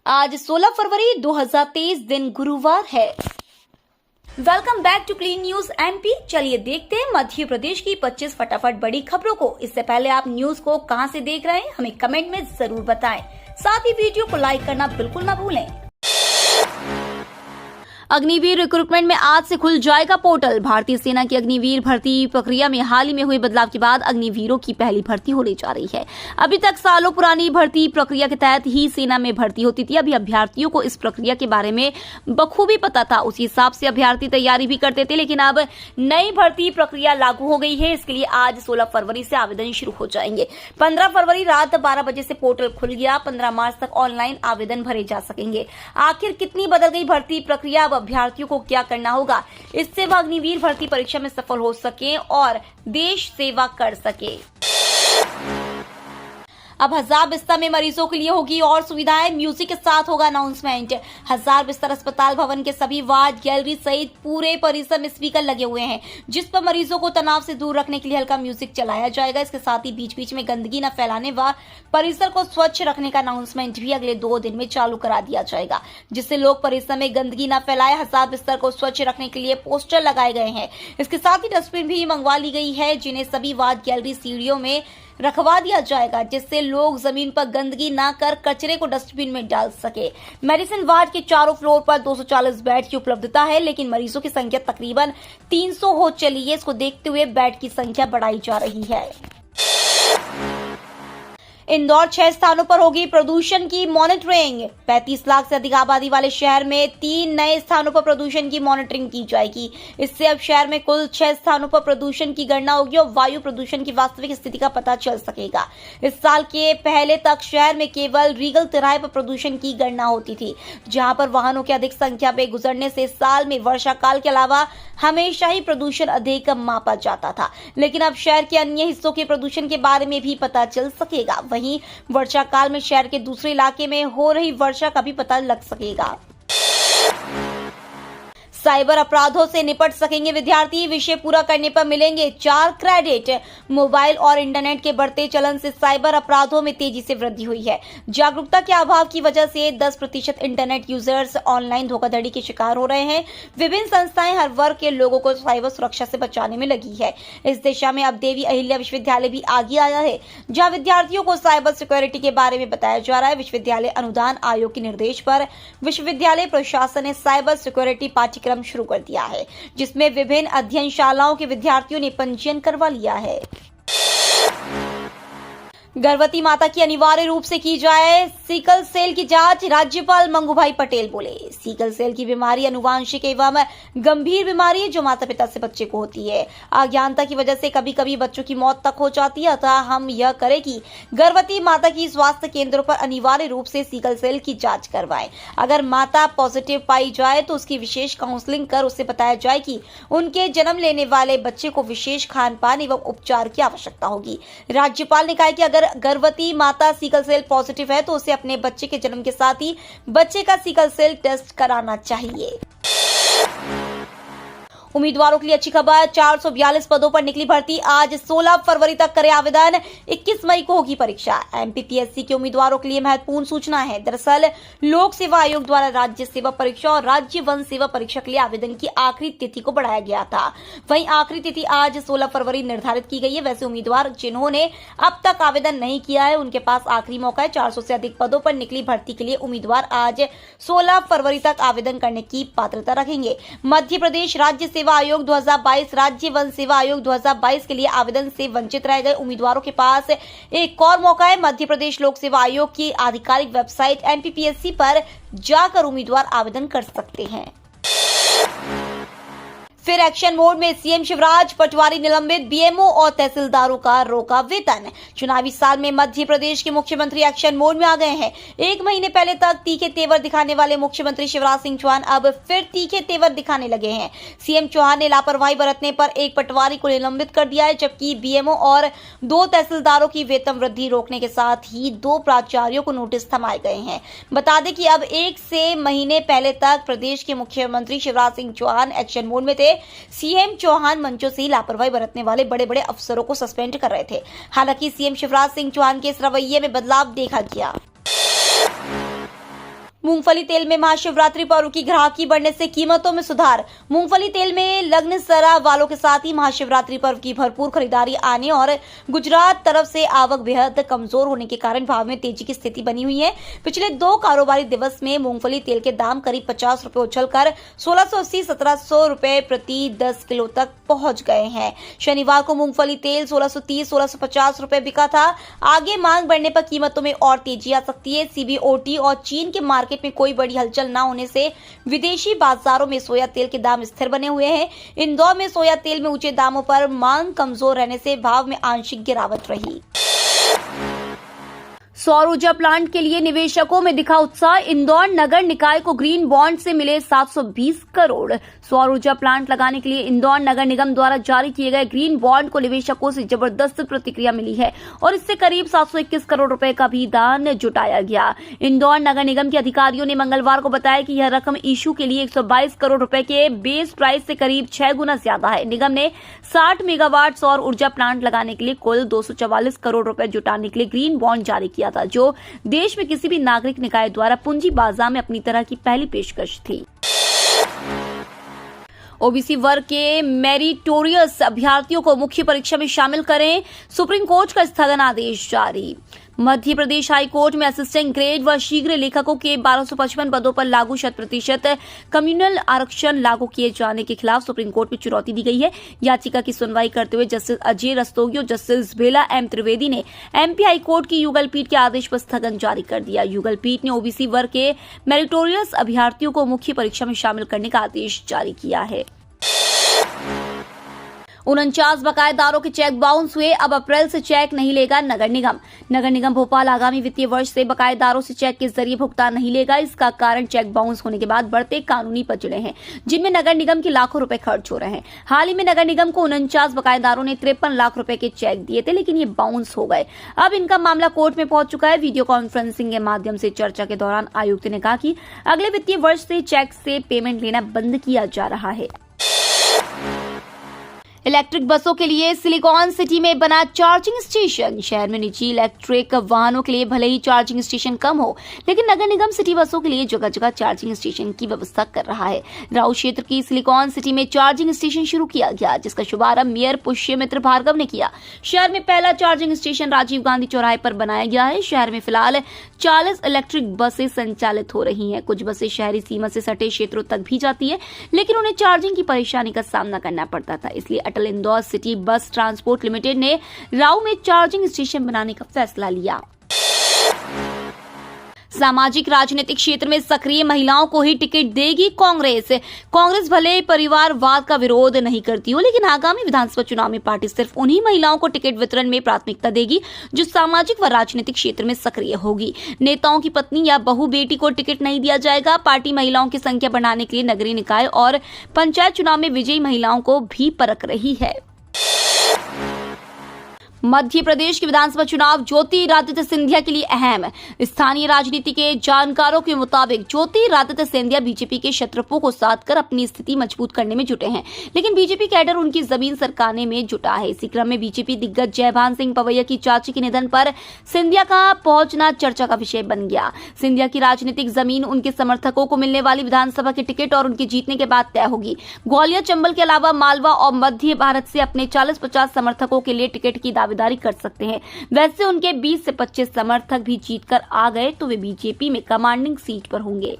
आज 16 फरवरी 2023 दिन गुरुवार है। Welcome back to clean news MP. चलिए देखते हैं मध्य प्रदेश की 25 फटाफट बड़ी खबरों को। इससे पहले आप न्यूज को कहां से देख रहे हैं हमें कमेंट में जरूर बताएं। साथ ही वीडियो को लाइक करना बिल्कुल ना भूलें। अग्निवीर रिक्रूटमेंट में आज से खुल जाएगा पोर्टल। भारतीय सेना की अग्निवीर भर्ती प्रक्रिया में हाल ही में हुए बदलाव के बाद अग्निवीरों की पहली भर्ती होने जा रही है। अभी तक सालों पुरानी भर्ती प्रक्रिया के तहत ही सेना में भर्ती होती थी। अभी अभ्यर्थियों को इस प्रक्रिया के बारे में बखूबी पता था, उसी हिसाब से अभ्यर्थी तैयारी भी करते थे। लेकिन अब नई भर्ती प्रक्रिया लागू हो गई है। इसके लिए आज 16 फरवरी से आवेदन शुरू हो जाएंगे। 15 फरवरी रात 12 बजे से पोर्टल खुल गया। 15 मार्च तक ऑनलाइन आवेदन भरे जा सकेंगे। आखिर कितनी बदल गई भर्ती प्रक्रिया, अब अभ्यर्थियों को क्या करना होगा इससे वह अग्निवीर भर्ती परीक्षा में सफल हो सके और देश सेवा कर सके। अब 1000 बिस्तर में मरीजों के लिए होगी और सुविधाएं। म्यूजिक के साथ होगा अनाउंसमेंट। 1000 बिस्तर अस्पताल भवन के सभी वार्ड, गैलरी सहित पूरे परिसर में स्पीकर लगे हुए हैं, जिस पर मरीजों को तनाव से दूर रखने के लिए हल्का म्यूजिक चलाया जाएगा। इसके साथ ही बीच बीच में गंदगी न फैलाने व परिसर को स्वच्छ रखने का अनाउंसमेंट भी अगले 2 दिन में चालू करा दिया जाएगा, जिससे लोग परिसर में गंदगी न फैलाए। 1000 बिस्तर को स्वच्छ रखने के लिए पोस्टर लगाए गए हैं। इसके साथ ही डस्टबिन भी मंगवा ली गई है, जिन्हें सभी वार्ड, गैलरी, सीढ़ियों में रखवा दिया जाएगा, जिससे लोग जमीन पर गंदगी ना कर कचरे को डस्टबिन में डाल सके। मेडिसिन वार्ड के चारों फ्लोर पर 240 बेड की उपलब्धता है, लेकिन मरीजों की संख्या तकरीबन 300 हो चली है। इसको देखते हुए बेड की संख्या बढ़ाई जा रही है। इंदौर 6 स्थानों पर होगी प्रदूषण की मॉनिटरिंग। 35 लाख से अधिक आबादी वाले शहर में 3 नए स्थानों पर प्रदूषण की मॉनिटरिंग की जाएगी। इससे अब शहर में कुल 6 स्थानों पर प्रदूषण की गणना होगी और वायु प्रदूषण की वास्तविक स्थिति का पता चल सकेगा। इस साल के पहले तक शहर में केवल रीगल तिराहे पर प्रदूषण की गणना होती थी, जहां पर वाहनों की अधिक संख्या में गुजरने से साल में वर्षा काल के अलावा हमेशा ही प्रदूषण अधिक मापा जाता था। लेकिन अब शहर के अन्य हिस्सों के प्रदूषण के बारे में भी पता चल सकेगा। वहीं वर्षा काल में शहर के दूसरे इलाके में हो रही वर्षा का भी पता लग सकेगा। साइबर अपराधों से निपट सकेंगे विद्यार्थी। विषय पूरा करने पर मिलेंगे 4 क्रेडिट। मोबाइल और इंटरनेट के बढ़ते चलन से साइबर अपराधों में तेजी से वृद्धि हुई है। जागरूकता के अभाव की वजह से 10% इंटरनेट यूजर्स ऑनलाइन धोखाधड़ी के शिकार हो रहे हैं। विभिन्न संस्थाएं हर वर्ग के लोगों को साइबर सुरक्षा से बचाने में लगी है। इस दिशा में अब देवी अहिल्या विश्वविद्यालय भी आगे आया है, जहाँ विद्यार्थियों को साइबर सिक्योरिटी के बारे में बताया जा रहा है। विश्वविद्यालय अनुदान आयोग के निर्देश पर विश्वविद्यालय प्रशासन ने साइबर सिक्योरिटी पाठ्यक्रम शुरू कर दिया है, जिसमें विभिन्न अध्ययनशालाओं के विद्यार्थियों ने पंजीयन करवा लिया है। गर्भवती माता की अनिवार्य रूप से की जाए सीकल सेल की जांच। राज्यपाल मंगूभाई पटेल बोले, सीकल सेल की बीमारी अनुवांशिक एवं गंभीर बीमारी है जो माता पिता से बच्चे को होती है। अज्ञानता की वजह से कभी कभी बच्चों की मौत तक हो जाती है। अतः हम यह करें कि गर्भवती माता की स्वास्थ्य केंद्रों पर अनिवार्य रूप से सीकल सेल की जांच करवाएं। अगर माता पॉजिटिव पाई जाए तो उसकी विशेष काउंसलिंग कर उसे बताया जाए कि उनके जन्म लेने वाले बच्चे को विशेष खान पान एवं उपचार की आवश्यकता होगी। राज्यपाल ने कहा कि अगर गर्भवती माता सीकल सेल पॉजिटिव है तो उसे अपने बच्चे के जन्म के साथ ही बच्चे का सीकल सेल टेस्ट कराना चाहिए। उम्मीदवारों के लिए अच्छी खबर, 442 पदों पर निकली भर्ती। आज 16 फरवरी तक करें आवेदन, 21 मई को होगी परीक्षा। एमपीपीएससी के उम्मीदवारों के लिए महत्वपूर्ण सूचना है। दरअसल लोक सेवा आयोग द्वारा राज्य सेवा परीक्षा और राज्य वन सेवा परीक्षा के लिए आवेदन की आखिरी तिथि को बढ़ाया गया था। वहीं आखिरी तिथि आज 16 फरवरी निर्धारित की गई है। वैसे उम्मीदवार जिन्होंने अब तक आवेदन नहीं किया है उनके पास आखिरी मौका है। 400 से अधिक पदों पर निकली भर्ती के लिए उम्मीदवार आज 16 फरवरी तक आवेदन करने की पात्रता रखेंगे। मध्य प्रदेश राज्य सेवा आयोग 2022, राज्य वन सेवा आयोग 2022 के लिए आवेदन से वंचित रह गए उम्मीदवारों के पास एक और मौका है। मध्य प्रदेश लोक सेवा आयोग की आधिकारिक वेबसाइट एमपीपीएससी पर जाकर उम्मीदवार आवेदन कर सकते हैं। फिर एक्शन मोड में सीएम शिवराज, पटवारी निलंबित, बीएमओ और तहसीलदारों का रोका वेतन। चुनावी साल में मध्य प्रदेश के मुख्यमंत्री एक्शन मोड में आ गए हैं। 1 महीने पहले तक तीखे तेवर दिखाने वाले मुख्यमंत्री शिवराज सिंह चौहान अब फिर तीखे तेवर दिखाने लगे हैं। सीएम चौहान ने लापरवाही बरतने पर एक पटवारी को निलंबित कर दिया है, जबकि बीएमओ और 2 तहसीलदारों की वेतन वृद्धि रोकने के साथ ही 2 प्राचार्यों को नोटिस थमाए गए हैं। बता दें कि अब 1 से महीने पहले तक प्रदेश के मुख्यमंत्री शिवराज सिंह चौहान एक्शन मोड में थे। सीएम चौहान मंचों से लापरवाही बरतने वाले बड़े बड़े अफसरों को सस्पेंड कर रहे थे। हालांकि सीएम शिवराज सिंह चौहान के इस रवैये में बदलाव देखा गया। मूंगफली तेल में महाशिवरात्रि पर्व की ग्राहकी बढ़ने से कीमतों में सुधार। मूंगफली तेल में लग्नसरा वालों के साथ ही महाशिवरात्रि पर्व की भरपूर खरीदारी आने और गुजरात तरफ से आवक बेहद कमजोर होने के कारण भाव में तेजी की स्थिति बनी हुई है। पिछले 2 कारोबारी दिवस में मूंगफली तेल के दाम करीब 50 रुपए उछलकर 1680-1700 रुपए प्रति 10 किलो तक पहुंच गए हैं। शनिवार को मूंगफली तेल 1630-1650 रुपए बिका था। आगे मांग बढ़ने पर कीमतों में और तेजी आ सकती है। सीबीओटी और चीन के मार्केट में कोई बड़ी हलचल न होने से विदेशी बाजारों में सोया तेल के दाम स्थिर बने हुए हैं। इंदौर में सोया तेल में ऊंचे दामों पर मांग कमजोर रहने से भाव में आंशिक गिरावट रही। सौर ऊर्जा प्लांट के लिए निवेशकों में दिखा उत्साह। इंदौर नगर निकाय को ग्रीन बॉन्ड से मिले 720 करोड़। सौर ऊर्जा प्लांट लगाने के लिए इंदौर नगर निगम द्वारा जारी किए गए ग्रीन बॉन्ड को निवेशकों से जबरदस्त प्रतिक्रिया मिली है और इससे करीब 721 करोड़ रुपए का भी दान जुटाया गया। इंदौर नगर निगम के अधिकारियों ने मंगलवार को बताया कि यह रकम इशू के लिए 122 करोड़ रुपए के बेस प्राइस से करीब 6 गुना ज्यादा है। निगम ने 60 मेगावाट सौर ऊर्जा प्लांट लगाने के लिए कुल 244 करोड़ रुपए जुटाने के लिए ग्रीन बॉन्ड जारी किया था, जो देश में किसी भी नागरिक निकाय द्वारा पूंजी बाजार में अपनी तरह की पहली पेशकश थी। ओबीसी वर्ग के मेरिटोरियस अभ्यर्थियों को मुख्य परीक्षा में शामिल करें, सुप्रीम कोर्ट का स्थगन आदेश जारी। मध्य प्रदेश हाई कोर्ट में असिस्टेंट ग्रेड व शीघ्र लेखकों के 1255 पदों पर लागू 100% कम्युनल आरक्षण लागू किए जाने के खिलाफ सुप्रीम कोर्ट में चुनौती दी गई है। याचिका की सुनवाई करते हुए जस्टिस अजय रस्तोगी और जस्टिस बेला एम त्रिवेदी ने एमपी हाई कोर्ट की युगल पीठ के आदेश पर स्थगन जारी कर दिया। युगल पीठ ने ओबीसी वर्ग के मेरिटोरियस अभ्यर्थियों को मुख्य परीक्षा में शामिल करने का आदेश जारी किया है। 49 बकायेदारों के चेक बाउंस हुए, अब अप्रैल से चेक नहीं लेगा नगर निगम। नगर निगम भोपाल आगामी वित्तीय वर्ष से बकायेदारों से चेक के जरिए भुगतान नहीं लेगा। इसका कारण चेक बाउंस होने के बाद बढ़ते कानूनी पचड़े हैं, जिनमें नगर निगम के लाखों रुपए खर्च हो रहे हैं। हाल ही में नगर निगम को 49 बकायेदारों ने 53 लाख रुपए के चेक दिए थे, लेकिन ये बाउंस हो गए। अब इनका मामला कोर्ट में पहुंच चुका है। वीडियो कॉन्फ्रेंसिंग के माध्यम से चर्चा के दौरान आयुक्त ने कहा कि अगले वित्तीय वर्ष से चेक से पेमेंट लेना बंद किया जा रहा है। इलेक्ट्रिक बसों के लिए सिलिकॉन सिटी में बना चार्जिंग स्टेशन। शहर में निजी इलेक्ट्रिक वाहनों के लिए भले ही चार्जिंग स्टेशन कम हो, लेकिन नगर निगम सिटी बसों के लिए जगह जगह चार्जिंग स्टेशन की व्यवस्था कर रहा है। राउ क्षेत्र की सिलिकॉन सिटी में चार्जिंग स्टेशन शुरू किया गया, जिसका शुभारंभ मेयर पुष्यमित्र भार्गव ने किया। शहर में पहला चार्जिंग स्टेशन राजीव गांधी चौराहे पर बनाया गया है। शहर में फिलहाल 40 इलेक्ट्रिक बसें संचालित हो रही हैं। कुछ बसें शहरी सीमा से सटे क्षेत्रों तक भी जाती है, लेकिन उन्हें चार्जिंग की परेशानी का सामना करना पड़ता था। इसलिए Atal Indore city bus transport limited ने राउ में चार्जिंग स्टेशन बनाने का फैसला लिया। सामाजिक राजनीतिक क्षेत्र में सक्रिय महिलाओं को ही टिकट देगी कांग्रेस। कांग्रेस भले परिवारवाद का विरोध नहीं करती हो, लेकिन आगामी विधानसभा चुनाव में पार्टी सिर्फ उन्हीं महिलाओं को टिकट वितरण में प्राथमिकता देगी जो सामाजिक व राजनीतिक क्षेत्र में सक्रिय होगी। नेताओं की पत्नी या बहू बेटी को टिकट नहीं दिया जाएगा। पार्टी महिलाओं की संख्या बढ़ाने के लिए नगरीय निकाय और पंचायत चुनाव में विजयी महिलाओं को भी परख रही है। मध्य प्रदेश के विधानसभा चुनाव ज्योतिरादित्य सिंधिया के लिए अहम। स्थानीय राजनीति के जानकारों के मुताबिक ज्योतिरादित्य सिंधिया बीजेपी के शत्रुओं को साध कर अपनी स्थिति मजबूत करने में जुटे हैं, लेकिन बीजेपी कैडर उनकी जमीन सरकाने में जुटा है। इसी क्रम में बीजेपी दिग्गज जयभान सिंह पवैया की चाची के निधन पर सिंधिया का पहुंचना चर्चा का विषय बन गया। सिंधिया की राजनीतिक जमीन उनके समर्थकों को मिलने वाली विधानसभा के टिकट और उनके जीतने के बाद तय होगी। ग्वालियर, चंबल के अलावा मालवा और मध्य भारत से अपने 40-50 समर्थकों के लिए टिकट की दावेदारी कर सकते हैं। वैसे उनके 20 से 25 समर्थक भी जीतकर आ गए तो वे बीजेपी में कमांडिंग सीट पर होंगे।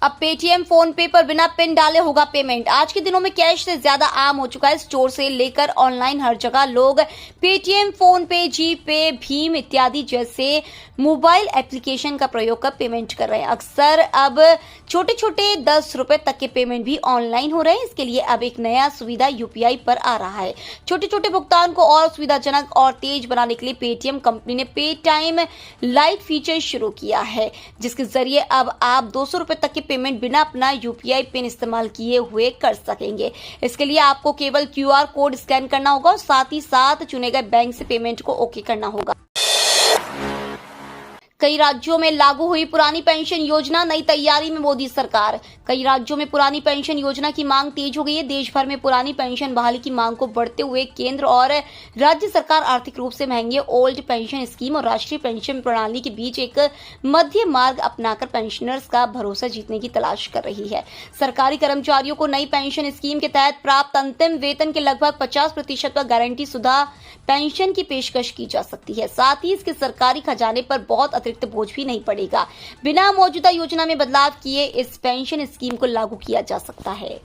अब पेटीएम, फोन पे पर बिना पिन डाले होगा पेमेंट। आज के दिनों में कैश से ज्यादा आम हो चुका है। स्टोर से लेकर ऑनलाइन हर जगह लोग पेटीएम, फोन पे, जी पे, भीम इत्यादि जैसे मोबाइल एप्लीकेशन का प्रयोग कर पेमेंट कर रहे हैं। अक्सर अब छोटे छोटे 10 रुपए तक के पेमेंट भी ऑनलाइन हो रहे हैं। इसके लिए अब एक नया सुविधा यूपीआई पर आ रहा है। छोटे छोटे भुगतान को और सुविधाजनक और तेज बनाने के लिए पेटीएम कंपनी ने पे टाइम लाइट फीचर शुरू किया है, जिसके जरिए अब आप 200 रुपए तक के पेमेंट बिना अपना यूपीआई पिन इस्तेमाल किए हुए कर सकेंगे। इसके लिए आपको केवल क्यूआर कोड स्कैन करना होगा और साथ ही साथ चुने गए बैंक से पेमेंट को ओके करना होगा। कई राज्यों में लागू हुई पुरानी पेंशन योजना, नई तैयारी में मोदी सरकार। कई राज्यों में पुरानी पेंशन योजना की मांग तेज हो गई है। देश भर में पुरानी पेंशन बहाली की मांग को बढ़ते हुए केंद्र और राज्य सरकार आर्थिक रूप से महंगे ओल्ड पेंशन स्कीम और राष्ट्रीय पेंशन प्रणाली के बीच एक मध्य मार्ग अपनाकर पेंशनर्स का भरोसा जीतने की तलाश कर रही है। सरकारी कर्मचारियों को नई पेंशन स्कीम के तहत प्राप्त अंतिम वेतन के लगभग 50% पर गारंटी शुदा पेंशन की पेशकश की जा सकती है। साथ ही इसके सरकारी खजाने पर बहुत अतिरिक्त बोझ भी नहीं पड़ेगा। बिना मौजूदा योजना में बदलाव किए इस पेंशन स्कीम को लागू किया जा सकता है।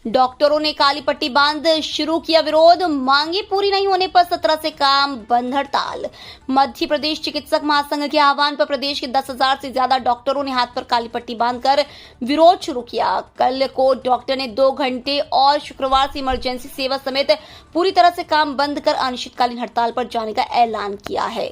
डॉक्टरों ने काली पट्टी बांध शुरू किया विरोध, मांगे पूरी नहीं होने पर 17 से काम बंद हड़ताल। मध्य प्रदेश चिकित्सक महासंघ के आह्वान पर प्रदेश के 10,000 से ज्यादा डॉक्टरों ने हाथ पर काली पट्टी बांधकर विरोध शुरू किया। कल को डॉक्टर ने 2 घंटे और शुक्रवार से इमरजेंसी सेवा समेत पूरी तरह से काम बंद कर अनिश्चितकालीन हड़ताल पर जाने का ऐलान किया है।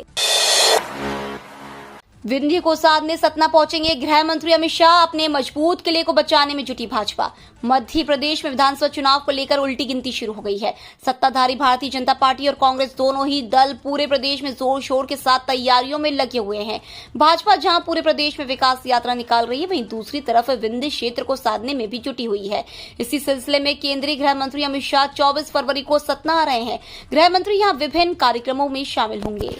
विंध्य को साधने सतना पहुंचेंगे गृह मंत्री अमित शाह, अपने मजबूत किले को बचाने में जुटी भाजपा। मध्य प्रदेश में विधानसभा चुनाव को लेकर उल्टी गिनती शुरू हो गई है। सत्ताधारी भारतीय जनता पार्टी और कांग्रेस दोनों ही दल पूरे प्रदेश में जोर शोर के साथ तैयारियों में लगे हुए हैं। भाजपा जहां पूरे प्रदेश में विकास यात्रा निकाल रही है, वहीं दूसरी तरफ विंध्य क्षेत्र को साधने में भी जुटी हुई है। इसी सिलसिले में केंद्रीय गृह मंत्री अमित शाह 24 फरवरी को सतना आ रहे हैं। गृह मंत्री यहां विभिन्न कार्यक्रमों में शामिल होंगे।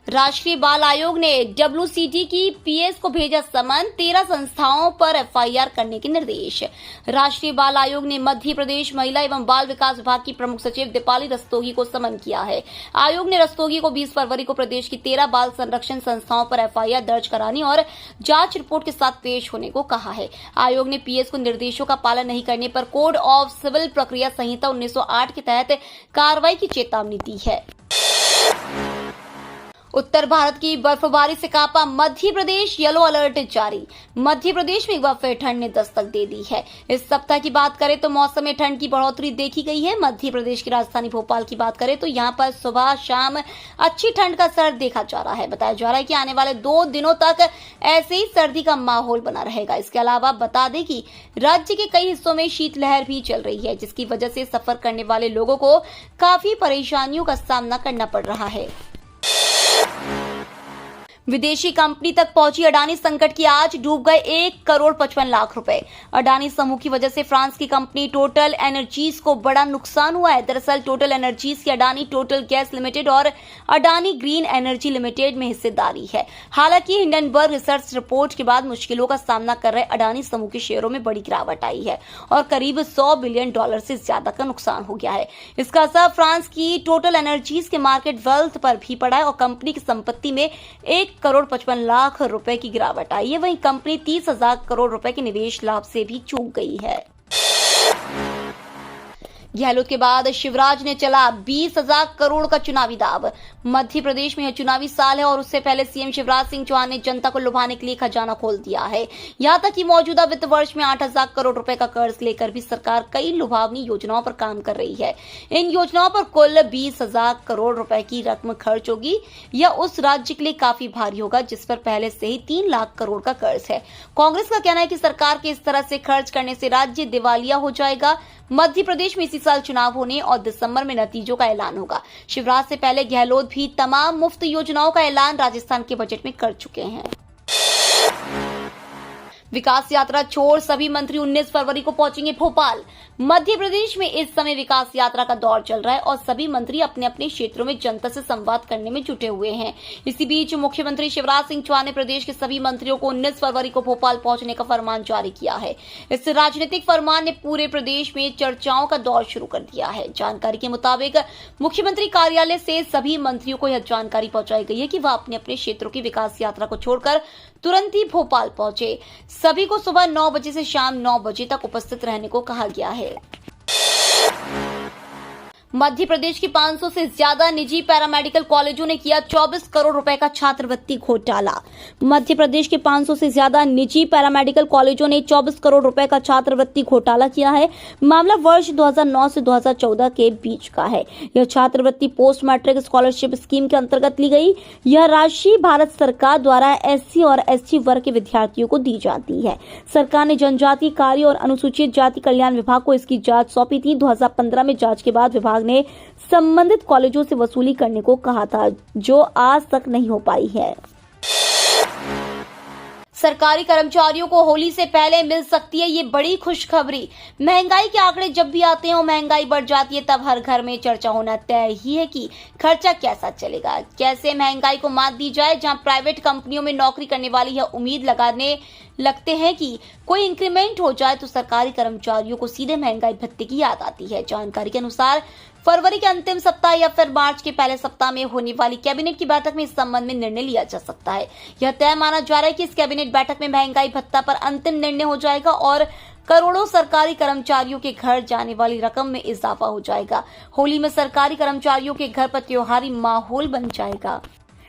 राष्ट्रीय बाल आयोग ने WCT की PS को भेजा समन, 13 संस्थाओं पर FIR करने के निर्देश। राष्ट्रीय बाल आयोग ने मध्य प्रदेश महिला एवं बाल विकास विभाग की प्रमुख सचिव दीपाली रस्तोगी को समन किया है। आयोग ने रस्तोगी को 20 फरवरी को प्रदेश की 13 बाल संरक्षण संस्थाओं पर FIR दर्ज कराने और जांच रिपोर्ट के साथ पेश होने को कहा है। आयोग ने PS को निर्देशों का पालन नहीं करने पर कोड ऑफ सिविल प्रक्रिया संहिता 1908 के तहत कार्रवाई की चेतावनी दी है। उत्तर भारत की बर्फबारी से कांपा मध्य प्रदेश, येलो अलर्ट जारी। मध्य प्रदेश में एक बार फिर ठंड ने दस्तक दे दी है। इस सप्ताह की बात करें तो मौसम में ठंड की बढ़ोतरी देखी गई है। मध्य प्रदेश की राजधानी भोपाल की बात करें तो यहां पर सुबह शाम अच्छी ठंड का असर देखा जा रहा है। बताया जा रहा है कि आने वाले 2 दिनों तक ऐसे ही सर्दी का माहौल बना रहेगा। इसके अलावा बता दें कि राज्य के कई हिस्सों में शीतलहर भी चल रही है, जिसकी वजह से सफर करने वाले लोगों को काफी परेशानियों का सामना करना पड़ रहा है। विदेशी कंपनी तक पहुंची अडानी, संकट की आज, डूब गए 1,55,00,000 रुपए। अडानी समूह की वजह से फ्रांस की कंपनी टोटल एनर्जीज को बड़ा नुकसान हुआ है। दरअसल टोटल एनर्जीज की अडानी टोटल गैस लिमिटेड और अडानी ग्रीन एनर्जी लिमिटेड में हिस्सेदारी है। हालांकि हिंडनबर्ग रिसर्च रिपोर्ट के बाद मुश्किलों का सामना कर रहे अडानी समूह के शेयरों में बड़ी गिरावट आई है और करीब $100 बिलियन से ज्यादा का नुकसान हो गया है। इसका असर फ्रांस की टोटल एनर्जीज के मार्केट वेल्थ पर भी पड़ा है और कंपनी की संपत्ति में 1,55,00,000 रुपए की गिरावट आई है। वहीं कंपनी 30,000 करोड़ रुपए के निवेश लाभ से भी चूक गई है। गहलोत के बाद शिवराज ने चला 20,000 करोड़ का चुनावी दाव। मध्य प्रदेश में यह चुनावी साल है और उससे पहले सीएम शिवराज सिंह चौहान ने जनता को लुभाने के लिए खजाना खोल दिया है। यहां तक कि मौजूदा वित्त वर्ष में 8,000 करोड़ रुपए का कर्ज लेकर भी सरकार कई लुभावनी योजनाओं पर काम कर रही है। इन योजनाओं पर कुल 20,000 करोड़ रुपए की रकम खर्च होगी। यह उस राज्य के लिए काफी भारी होगा जिस पर पहले से ही 3 लाख करोड़ का कर्ज है। कांग्रेस का कहना है कि सरकार के इस तरह से खर्च करने से राज्य दिवालिया हो जाएगा। मध्य प्रदेश में इसी साल चुनाव होने और दिसंबर में नतीजों का ऐलान होगा। शिवराज से पहले गहलोत भी तमाम मुफ्त योजनाओं का ऐलान राजस्थान के बजट में कर चुके हैं। विकास यात्रा छोड़ सभी मंत्री 19 फरवरी को पहुंचेंगे भोपाल। मध्य प्रदेश में इस समय विकास यात्रा का दौर चल रहा है और सभी मंत्री अपने अपने क्षेत्रों में जनता से संवाद करने में जुटे हुए हैं। इसी बीच मुख्यमंत्री शिवराज सिंह चौहान ने प्रदेश के सभी मंत्रियों को 19 फरवरी को भोपाल पहुंचने का फरमान जारी किया है। इस राजनीतिक फरमान ने पूरे प्रदेश में चर्चाओं का दौर शुरू कर दिया है। जानकारी के मुताबिक मुख्यमंत्री कार्यालय से सभी मंत्रियों को यह जानकारी पहुंचाई गई है कि वह अपने अपने क्षेत्रों की विकास यात्रा को छोड़कर तुरंत ही भोपाल पहुंचे। सभी को सुबह 9 बजे से शाम 9 बजे तक उपस्थित रहने को कहा गया है। मध्य प्रदेश की 500 से ज्यादा निजी पैरामेडिकल कॉलेजों ने किया 24 करोड़ रुपए का छात्रवृत्ति घोटाला। मध्य प्रदेश के 500 से ज्यादा निजी पैरामेडिकल कॉलेजों ने 24 करोड़ रुपए का छात्रवृत्ति घोटाला किया है। मामला वर्ष 2009 से 2014 के बीच का है। यह छात्रवृत्ति पोस्ट मैट्रिक स्कॉलरशिप स्कीम के अंतर्गत ली गई। यह राशि भारत सरकार द्वारा SC और ST वर्ग के विद्यार्थियों को दी जाती है। सरकार ने जनजातीय कार्य और अनुसूचित जाति कल्याण विभाग को इसकी जांच सौंपी थी। 2015 में जांच के बाद विभाग विभाग ने संबंधित कॉलेजों से वसूली करने को कहा था, जो आज तक नहीं हो पाई है। सरकारी कर्मचारियों को होली से पहले मिल सकती है ये बड़ी खुशखबरी। महंगाई के आंकड़े जब भी आते हैं और महंगाई बढ़ जाती है, तब हर घर में चर्चा होना तय ही है कि खर्चा कैसा चलेगा, कैसे महंगाई को मात दी जाए। जहां प्राइवेट कंपनियों में नौकरी करने वाले यह उम्मीद लगाने लगते हैं कि कोई इंक्रीमेंट हो जाए, तो सरकारी कर्मचारियों को सीधे महंगाई भत्ते की याद आती है। जानकारी के अनुसार फरवरी के अंतिम सप्ताह या फिर मार्च के पहले सप्ताह में होने वाली कैबिनेट की बैठक में इस संबंध में निर्णय लिया जा सकता है। यह तय माना जा रहा है कि इस कैबिनेट बैठक में महंगाई भत्ता पर अंतिम निर्णय हो जाएगा और करोड़ों सरकारी कर्मचारियों के घर जाने वाली रकम में इजाफा हो जाएगा। होली में सरकारी कर्मचारियों के घर पर त्योहारी माहौल बन जाएगा।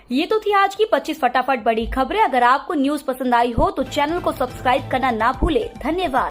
ये तो थी आज की 25 फटाफट बड़ी खबरें। अगर आपको न्यूज पसंद आई हो तो चैनल को सब्सक्राइब करना ना भूले। धन्यवाद।